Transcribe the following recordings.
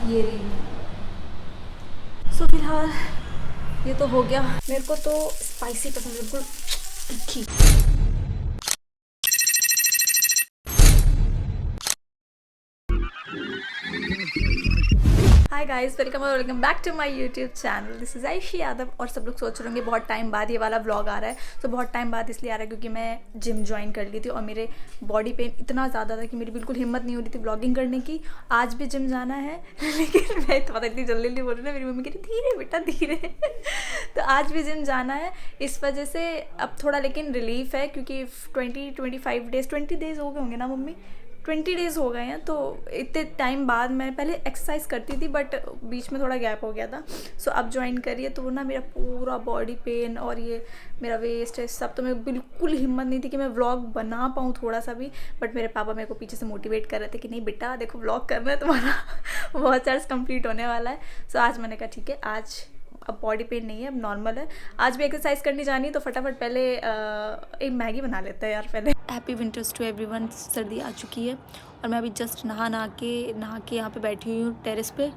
ये रही। सो फिलहाल ये तो हो गया। मेरे को तो स्पाइसी पसंद है, बिल्कुल तीखी। हाय गाइस, वेलकम और welcome back to my YouTube channel. This is Ayshi Yadav. और सब लोग सोच रहे होंगे बहुत टाइम बाद ये वाला व्लॉग आ रहा है। तो बहुत टाइम बाद इसलिए आ रहा है क्योंकि मैं जिम ज्वाइन कर ली थी और मेरे बॉडी पेन इतना ज़्यादा था कि मेरी बिल्कुल हिम्मत नहीं हो रही थी व्लॉगिंग करने की। आज भी जिम जाना है लेकिन मैं तो पता इतनी जल्दी जल्दी बोल रही ना, मेरी मम्मी कह रही धीरे बेटा धीरे तो आज भी जिम जाना है। इस वजह से अब थोड़ा लेकिन रिलीफ है क्योंकि 20-25 डेज़ 20 डेज़ हो गए होंगे ना मम्मी, 20 डेज़ हो गए हैं। तो इतने टाइम बाद मैं पहले एक्सरसाइज करती थी बट बीच में थोड़ा गैप हो गया था। सो अब ज्वाइन करिए तो ना मेरा पूरा बॉडी पेन और ये मेरा वेस्ट है सब, तो मैं बिल्कुल हिम्मत नहीं थी कि मैं व्लॉग बना पाऊँ थोड़ा सा भी। बट मेरे पापा मेरे को पीछे से मोटिवेट कर रहे थे कि नहीं बेटा देखो व्लॉग करना है तुम्हारा बहुत चार्ज कंप्लीट होने वाला है। सो आज मैंने कहा ठीक है, आज अब बॉडी पेन नहीं है, अब नॉर्मल है। आज भी एक्सरसाइज करनी जानी है तो फटाफट पहले एक मैगी बना लेते हैं यार पहले। Happy winters to everyone. सर्दी आ चुकी है और मैं अभी जस्ट नहा के यहाँ पे बैठी हुई हूँ टेरेस पे।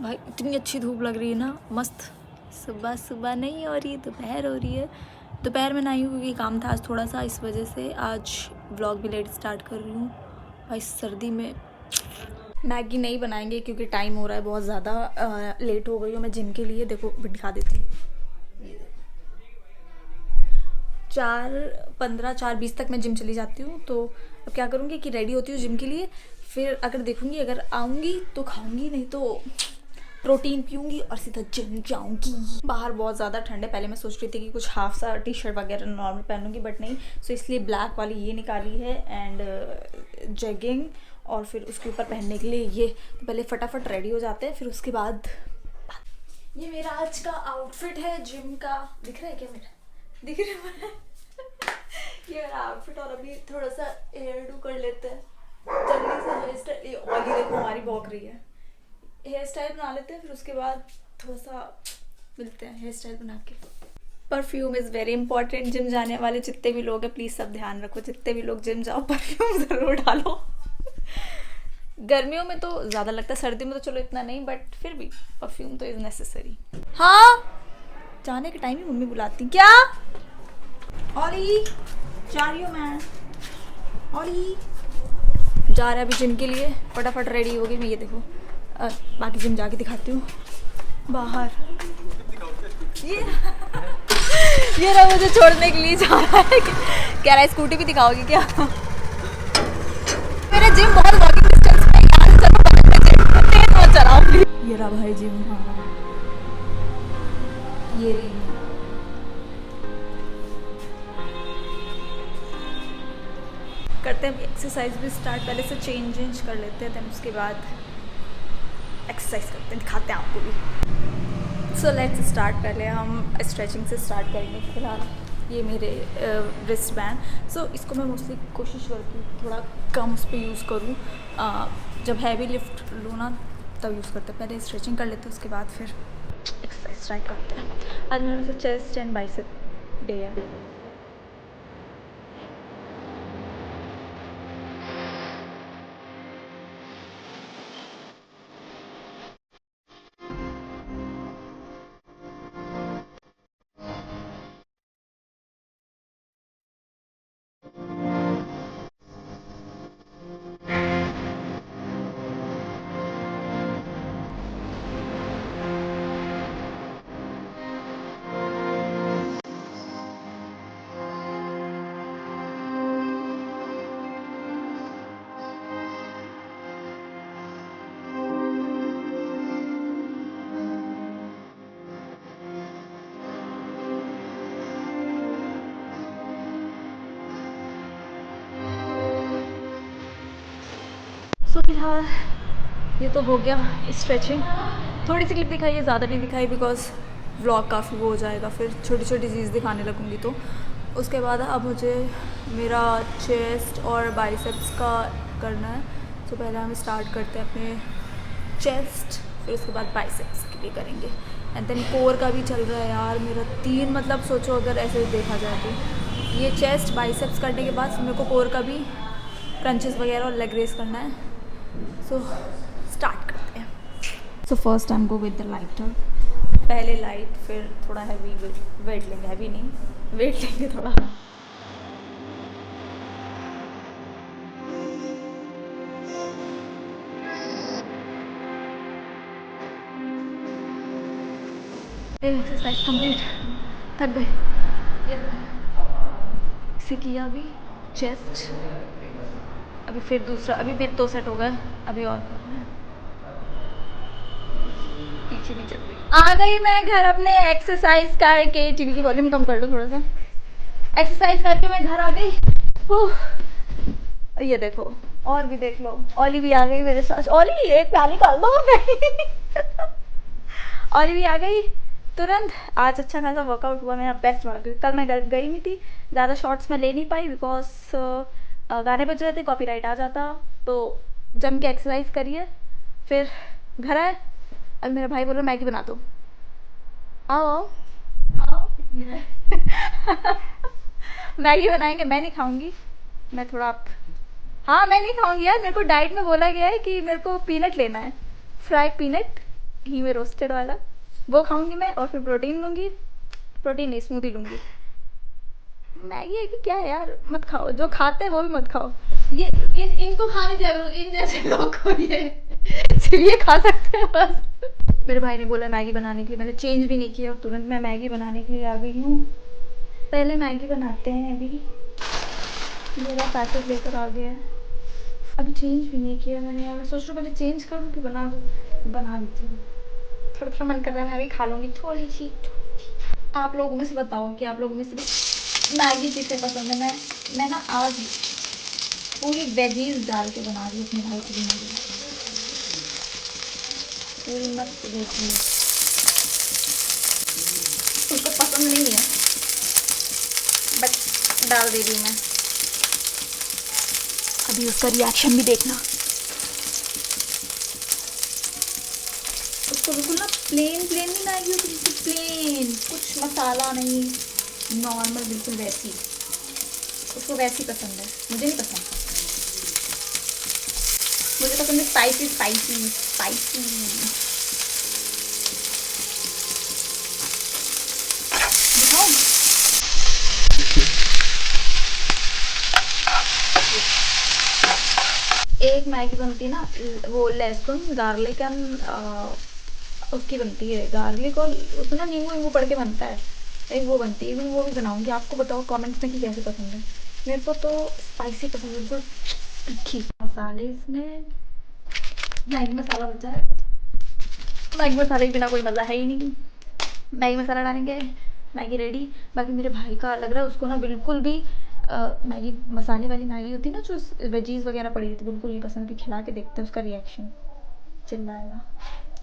भाई इतनी अच्छी धूप लग रही है ना, मस्त। सुबह सुबह नहीं हो रही, दोपहर हो रही है। दोपहर में नहाई हूँ क्योंकि काम था आज थोड़ा सा, इस वजह से आज व्लॉग भी लेट स्टार्ट कर रही हूँ। भाई सर्दी में मैगी नहीं बनाएंगे क्योंकि टाइम हो रहा है बहुत ज़्यादा, लेट हो गई हूँ मैं जिम के लिए। देखो दिखा देती हूँ, 4:15 4:20 तक मैं जिम चली जाती हूँ। तो अब क्या करूँगी कि रेडी होती हूँ जिम के लिए, फिर अगर देखूँगी अगर आऊँगी तो खाऊँगी, नहीं तो प्रोटीन पीऊँगी और सीधा जिम जाऊँगी। बाहर बहुत ज़्यादा ठंड है। पहले मैं सोच रही थी कि कुछ हाफ सा टी शर्ट वगैरह नॉर्मल पहनूँगी बट नहीं। सो इसलिए ब्लैक वाली ये निकाली है एंड जैगिंग, और फिर उसके ऊपर पहनने के लिए ये। तो पहले फटाफट रेडी हो जाते हैं, फिर उसके बाद ये मेरा आज का आउटफिट है जिम का। दिख रहा है क्या मेरा? दिख रहा है ये मेरा आउटफिट। और अभी थोड़ा सा हेयर डू कर लेते हैं जल्दी से। हेयर स्टाइल ऑली देखो हमारी बॉक रही है, हेयर स्टाइल बना लेते हैं फिर उसके बाद थोड़ा सा मिलते हैं हेयर स्टाइल बना के। Perfume is very important. Gym जाने वाले जितने भी लोग हैं प्लीज़ सब ध्यान रखो, जितने भी लोग जिम जाओ परफ्यूम ज़रूर डालो। गर्मियों में तो ज़्यादा लगता है, सर्दी में तो चलो इतना नहीं, बट फिर भी परफ्यूम तो इज़ नेसेसरी। हाँ जाने के टाइम ही मम्मी बुलाती क्या? ऑली जा रही हूँ मैं। ऑली जा रहा है अभी जिम के लिए, फटाफट रेडी हो गई मैं। ये देखो बाकी जिम जाके दिखाती हूँ बाहर। ये रहा मुझे छोड़ने के लिए जा रहा है, कह रहा है स्कूटी भी दिखाओगी क्या? मेरा जिम बहुत वॉकिंग डिस्टेंस पे है, यहाँ से चलो बगल में जिम, तेज मत चलाओ प्लीज। ये रहा भाई जिम। हाँ ये रही। करते हैं एक्सरसाइज भी स्टार्ट, पहले से चेंज कर लेते हैं, देन उसके बाद एक्सरसाइज करते हैं, दिखाते हैं आपको भी। So let's start. पहले हम स्ट्रेचिंग से स्टार्ट करेंगे। फिलहाल ये मेरे रिस्ट बैंड। सो इसको मैं मोस्टली कोशिश करती हूँ थोड़ा कम उस पर यूज़ करूँ। जब हैवी लिफ्ट लूँ ना तब यूज़ करते हैं। पहले स्ट्रेचिंग कर लेते हैं उसके बाद फिर एक्सरसाइज ट्राई करते हैं। आज मेरे से चेस्ट एंड बाइसेप डे है। सो फिलहाल ये तो हो गया स्ट्रेचिंग। थोड़ी सी क्लिप दिखाई है, ज़्यादा नहीं दिखाई बिकॉज व्लॉग काफ़ी वो हो जाएगा, फिर छोटी छोटी चीज़ दिखाने लगूँगी। तो उसके बाद अब मुझे मेरा चेस्ट और बाइसेप्स का करना है। तो पहले हम स्टार्ट करते हैं अपने चेस्ट, फिर उसके बाद बाइसेप्स के लिए करेंगे। एंड देन कोर का भी चल रहा है यार मेरा 3, मतलब सोचो अगर ऐसे देखा जाए तो ये चेस्ट बाइसेप्स करने के बाद मेरे को कोर का भी क्रंचेस वगैरह और लेग रेस करना है। सो स्टार्ट करते हैं। So first time go with the lighter, पहले लाइट फिर थोड़ा हैवी वेट लेंगे, हैवी नहीं वेट लेंगे थोड़ा। एक्सरसाइज कंप्लीट, थक गए। इसे किया अभी चेस्ट, अभी फिर दूसरा, अभी फिर 2 सेट हो गए, अभी और करना है। पीछे भी चल रही आ गई मैं घर अपने एक्सरसाइज करके। टीवी की वॉल्यूम कम कर लो थोड़ा सा। एक्सरसाइज करके मैं घर आ गई। ये देखो, और भी देख लो, ओली भी आ गई मेरे साथ। ओली एक प्याली कर दो। ओली भी आ गई तुरंत। आज अच्छा खासा वर्कआउट हुआ मेरा, बेस्ट वर्कआउट। कल मैं गई नहीं थी, ज़्यादा शॉर्ट्स में ले नहीं पाई बिकॉज गाने बज रहे थे, कॉपीराइट आ जाता। तो जम के एक्सरसाइज करिए, फिर घर आए। अब मेरा भाई बोल रहा मैगी बना दो। आओ आओ मैगी बनाएंगे। मैं नहीं खाऊंगी, मैं थोड़ा हाँ मैं नहीं खाऊंगी यार। मेरे को डाइट में बोला गया है कि मेरे को पीनट लेना है, फ्राई पीनट, घी में रोस्टेड वाला, वो खाऊंगी मैं। और फिर प्रोटीन लूँगी, प्रोटीन नहीं स्मूदी लूँगी। मैगी है कि क्या है यार, मत खाओ। जो खाते हैं वो भी मत खाओ। ये इनको खाने दिया करो, इन जैसे लोग को ये सिर्फ ये खा सकते हैं बस। मेरे भाई ने बोला मैगी बनाने के लिए, मैंने चेंज भी नहीं किया और तुरंत मैं मैगी बनाने के लिए आ गई हूँ। पहले मैगी बनाते हैं। अभी मेरा पैकेट लेकर आ गया है, अभी चेंज भी नहीं किया मैंने यार। सोच रहा हूँ पहले चेंज करूँ कि बना लेती हूँ। थोड़ा थोड़ा मन कर रहा है, मैं भी खा लूँगी थोड़ी सी। आप लोगों में से बताओ कि आप लोगों में से मैगी किसे पसंद है। मैं ना आज पूरी वेजीज डाल के बना रही हूँ अपने भाई के लिए, पूरी मस्त वेजीज। उसको पसंद नहीं है बट डाल दे रही हूँ मैं। अभी उसका रिएक्शन भी देखना। उसको बिल्कुल ना प्लेन प्लेन नहीं मैगी होती, बिल्कुल प्लेन, कुछ मसाला नहीं, नॉर्मल बिल्कुल वैसी। उसको वैसी पसंद है, मुझे नहीं पसंद। मुझे पसंद है स्पाइसी स्पाइसी स्पाइसी। दिखाओ एक मैगी बनती है ना, वो लहसुन गार्लिक एंड उसकी बनती है, गार्लिक और उसमें ना नींबू वींबू पड़ के बनता है। एक वो बनती है, वो भी बनाऊंगी। आपको बताओ कमेंट्स में कि कैसे पसंद है। मेरे को तो स्पाइसी पसंद है, बिल्कुल तीखी। मसाले इसमें मैगी मसाला बचा है, मैगी मसाले के बिना कोई मज़ा है ही नहीं। मैगी मसाला डालेंगे, मैगी रेडी। बाकी मेरे भाई का लग रहा है उसको ना बिल्कुल भी मैगी मसाले वाली मैगी होती है ना, जो वेजीज वगैरह पड़ी रहती है, बिल्कुल नहीं पसंद। कि खिला के देखते हैं उसका रिएक्शन, चिल्लाएगा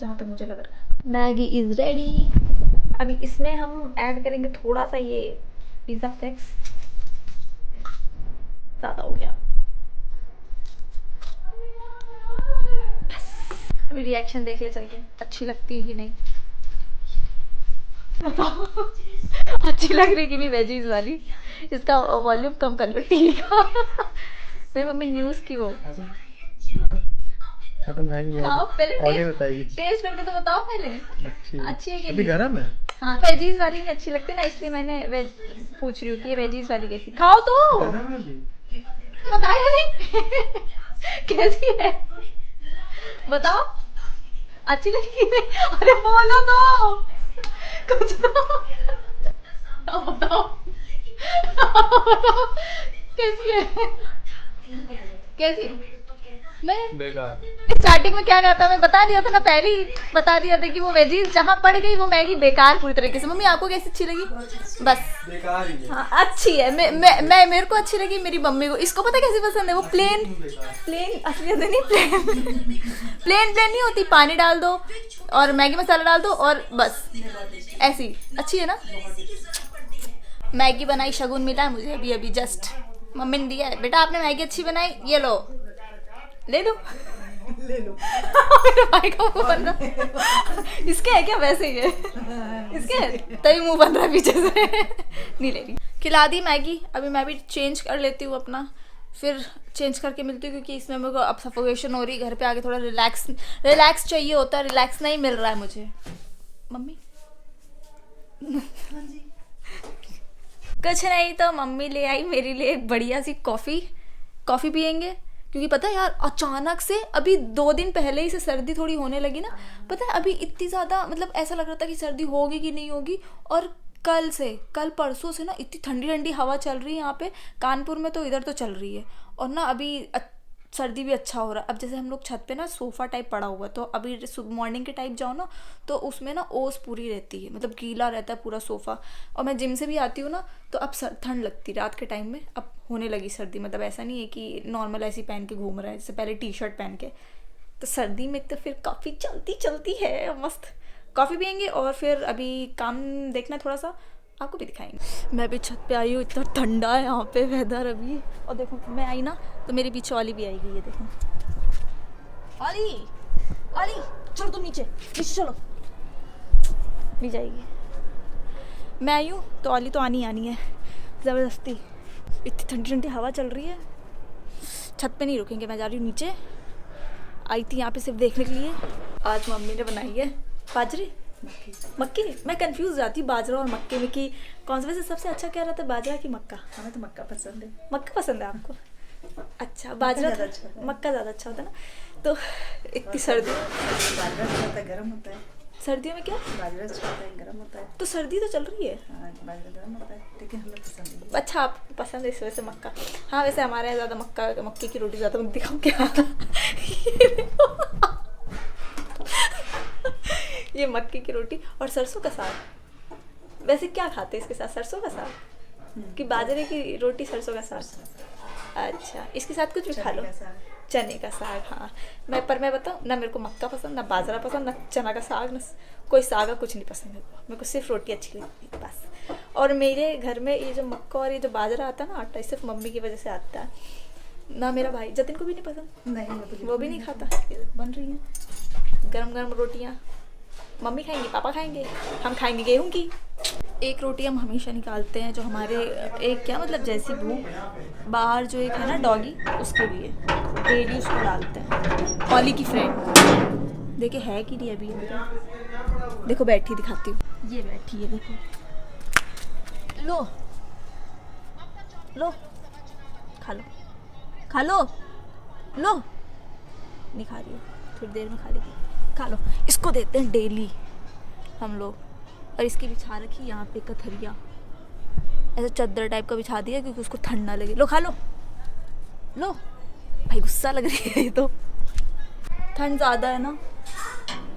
जहाँ तक मुझे लग रहा है। Maggi is ready. अभी इसमें हम ऐड करेंगे थोड़ा सा ये पिज़्ज़ा फ्लेक्स, ज़्यादा हो गया। अभी रिएक्शन देख ले चल के, अच्छी लगती है कि नहीं बताओ। अच्छी लग रही कि नहीं वेजीज वाली। इसका वॉल्यूम कम कर लो टीवी का। मेरी मम्मी न्यूज़ की वो खाओ पहले, टेस्ट करके तो बताओ पहले अच्छी है कि नहीं। गरम है हाँ, वेजीज वाली नहीं अच्छी लगती ना, इसलिए मैंने वेज पूछ रही हूँ कि ये वेजीज वाली कैसी। खाओ तो बताया नहीं। कैसी है बताओ, अच्छी लगी कि नहीं। अरे बोलो तो कुछ तो बताओ। कैसी है, कैसी है? मैं बेकार। स्टार्टिंग में क्या कहता, मैं बता दिया था ना, पहले ही बता दिया था कि वो वेजीज जहाँ पड़ गई वो मैगी बेकार पूरी तरीके से। मम्मी आपको कैसी अच्छी लगी? बस बेकार ही है। हाँ अच्छी है, मैं मेरे को अच्छी लगी, मेरी मम्मी को। इसको पता कैसी पसंद है, वो प्लेन प्लेन, असलियत नहीं प्लेन प्लेन प्लेन नहीं होती, पानी डाल दो और मैगी मसाला डाल दो और बस ऐसी। अच्छी है ना। मैगी बनाई, शगुन मिला है मुझे अभी अभी जस्ट, मम्मी ने दिया है। बेटा आपने मैगी अच्छी बनाई, ये लो ले लो ले लो। मेरे भाई का मुंह बन रहा। इसके है क्या? वैसे ही है इसके है, तभी मुंह बन रहा है पीछे से। नहीं ले रही। खिला दी मैगी, अभी मैं भी चेंज कर लेती हूँ अपना फिर चेंज करके मिलती हूँ, क्योंकि इसमें मेरे को अब सफोकेशन हो रही है। घर पे आके थोड़ा रिलैक्स चाहिए होता है, रिलैक्स नहीं मिल रहा है मुझे। मम्मी कुछ नहीं, तो मम्मी ले आई मेरे लिए एक बढ़िया सी कॉफ़ी पियेंगे, क्योंकि पता है यार अचानक से अभी 2 दिन पहले ही से सर्दी थोड़ी होने लगी ना। पता है अभी इतनी ज़्यादा मतलब ऐसा लग रहा था कि सर्दी होगी कि नहीं होगी, और कल परसों से ना इतनी ठंडी ठंडी हवा चल रही है यहाँ पे कानपुर में, तो इधर तो चल रही है। और ना अभी सर्दी भी अच्छा हो रहा है। अब जैसे हम लोग छत पे ना सोफ़ा टाइप पड़ा हुआ है, तो अभी मॉर्निंग के टाइप जाओ ना तो उसमें ना ओस पूरी रहती है, मतलब गीला रहता है पूरा सोफ़ा। और मैं जिम से भी आती हूँ ना तो अब ठंड लगती है रात के टाइम में, अब होने लगी सर्दी। मतलब ऐसा नहीं है कि नॉर्मल ऐसी पहन के घूम रहा है, जैसे पहले टी शर्ट पहन के। तो सर्दी में तो फिर काफ़ी चलती है, मस्त कॉफ़ी पियेंगे और फिर अभी काम देखना थोड़ा सा, आपको भी दिखाएंगे। मैं भी छत पे आई हूँ, इतना ठंडा है यहाँ पे वेदर अभी। और देखो मैं आई ना तो मेरे पीछे वाली भी आएगी, ये देखो वाली चलो तुम नीचे चलो, नहीं जाएगी। मैं आई हूँ तो वाली तो आनी है ज़बरदस्ती। इतनी ठंडी ठंडी हवा चल रही है, छत पे नहीं रुकेंगे, मैं जा रही हूँ नीचे। आई थी यहाँ पे सिर्फ देखने के लिए। आज मम्मी ने बनाई है बाजरे मक्के। मैं कंफ्यूज जाती हूँ बाजरा और मक्के में कि कौन सा वैसे सबसे अच्छा क्या रहता है, बाजरा की मक्का? हमें तो मक्का पसंद है। मक्का पसंद है आपको? अच्छा, बाजरा मक्का ज़्यादा अच्छा होता है ना। तो इतनी सर्दी, बाजरा अच्छा होता है, गर्म होता है। सर्दियों में क्या बाजरा अच्छा होता है, गर्म होता है। तो सर्दी तो चल रही है। हाँ, बाजरा गर्म होता है, लेकिन हमें पसंद है। अच्छा, आपको पसंद है इस वजह से मक्का। हाँ वैसे हमारे यहाँ ज़्यादा मक्के की रोटी ज़्यादा। मैं दिखाऊँ क्या? ये मक्के की रोटी और सरसों का साग। वैसे क्या खाते हैं इसके साथ? सरसों का साग कि बाजरे की रोटी सरसों का साग? अच्छा, इसके साथ कुछ भी खा लो। चने का साग, हाँ। मैं बताऊँ ना, मेरे को मक्का पसंद, ना बाजरा पसंद, ना चना का साग, ना कोई साग, कुछ नहीं पसंद मेरे को सिर्फ रोटी अच्छी लगती है बस। और मेरे घर में ये जो मक्का और ये जो बाजरा आता है ना आटा, सिर्फ मम्मी की वजह से आता है ना। मेरा भाई जतिन को भी नहीं पसंद, नहीं वो भी नहीं खाता। बन रही हैं गरम गरम रोटियाँ, मम्मी खाएंगी, पापा खाएंगे, हम खाएंगे गेहूं की। एक रोटी हम हमेशा निकालते हैं, जो हमारे एक क्या मतलब जैसी भूख बाहर जो एक है ना डॉगी, उसके लिए डेली उसको डालते हैं। ओली की फ्रेंड देखिए है कि नहीं अभी, देखो बैठी, दिखाती हूँ, ये बैठी है देखो। लो लो खा लो, खा लो, लो नहीं खा रही हो, थोड़ी देर में खा लेगी, खा लो। इसको देते हैं डेली हम लोग। और इसकी बिछा रखी यहाँ पे कथरिया, ऐसा चादर टाइप का बिछा दिया क्योंकि उसको ठंड ना लगे। लो खा लो, लो भाई गुस्सा लग रही है, ये तो ठंड ज़्यादा है ना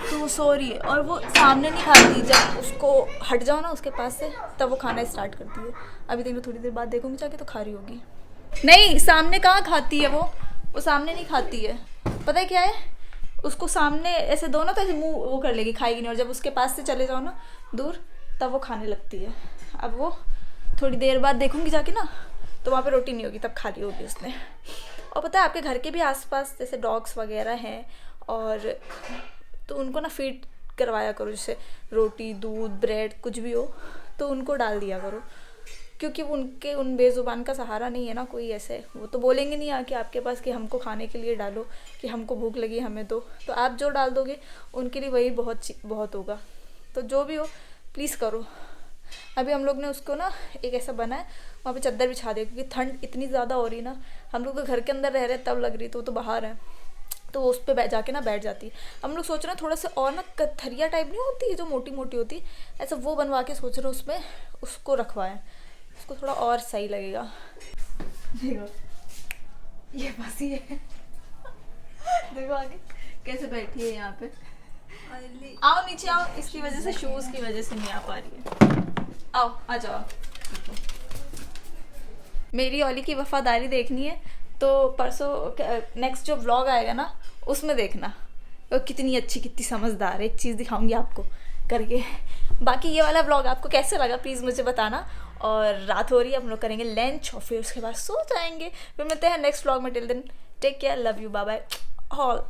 तो वो सो रही है। और वो सामने नहीं खाती, जब उसको हट जाओ ना उसके पास से तब वो खाना स्टार्ट करती है। अभी देख लो, थोड़ी देर बाद देखूंगी जाके तो खा रही होगी। नहीं, सामने कहाँ खाती है वो सामने नहीं खाती है। पता है क्या है, उसको सामने ऐसे दो ना तो ऐसे मुंह वो कर लेगी, खाएगी नहीं। और जब उसके पास से चले जाओ ना दूर, तब वो खाने लगती है। अब वो थोड़ी देर बाद देखूंगी जाके ना तो वहाँ पे रोटी नहीं होगी, तब खा ली होगी उसने। और पता है आपके घर के भी आसपास जैसे डॉग्स वगैरह हैं, और तो उनको ना फीड करवाया करो, जैसे रोटी, दूध, ब्रेड कुछ भी हो तो उनको डाल दिया करो, क्योंकि उन बेज़ुबान का सहारा नहीं है ना कोई ऐसे। वो तो बोलेंगे नहीं आके आपके पास कि हमको खाने के लिए डालो, कि हमको भूख लगी हमें दो। तो आप जो डाल दोगे उनके लिए वही बहुत होगा। तो जो भी हो प्लीज़ करो। अभी हम लोग ने उसको ना एक ऐसा बना है, वहाँ पे चादर बिछा दिया, क्योंकि ठंड इतनी ज़्यादा हो रही ना। हम लोग तो घर के अंदर रह रहे तब लग रही, तो वो तो बाहर है, तो उस पर जाके ना बैठ जाती है। हम लोग सोच रहे हैं थोड़ा सा और ना कथरिया टाइप नहीं होती है जो मोटी मोटी होती है, ऐसा वो बनवा के सोच रहे हैं उसमें उसको रखवाएं, उसको थोड़ा और सही लगेगा। देखो ये बस ये देखो आगे कैसे बैठी है यहाँ पे। आओ नीचे आओ, इसकी वजह से शूज की वजह से नहीं आ पा रही है। आओ आ जाओ। मेरी ओली की वफादारी देखनी है तो परसों नेक्स्ट जो व्लॉग आएगा ना उसमें देखना वो कितनी अच्छी कितनी समझदार है। एक चीज़ दिखाऊंगी आपको करके। बाकी ये वाला व्लॉग आपको कैसे लगा प्लीज़ मुझे बताना। और रात हो रही है, हम लोग करेंगे लंच और फिर उसके बाद सो जाएंगे। फिर मिलते हैं नेक्स्ट व्लॉग में। Till then take care, love you, bye bye all.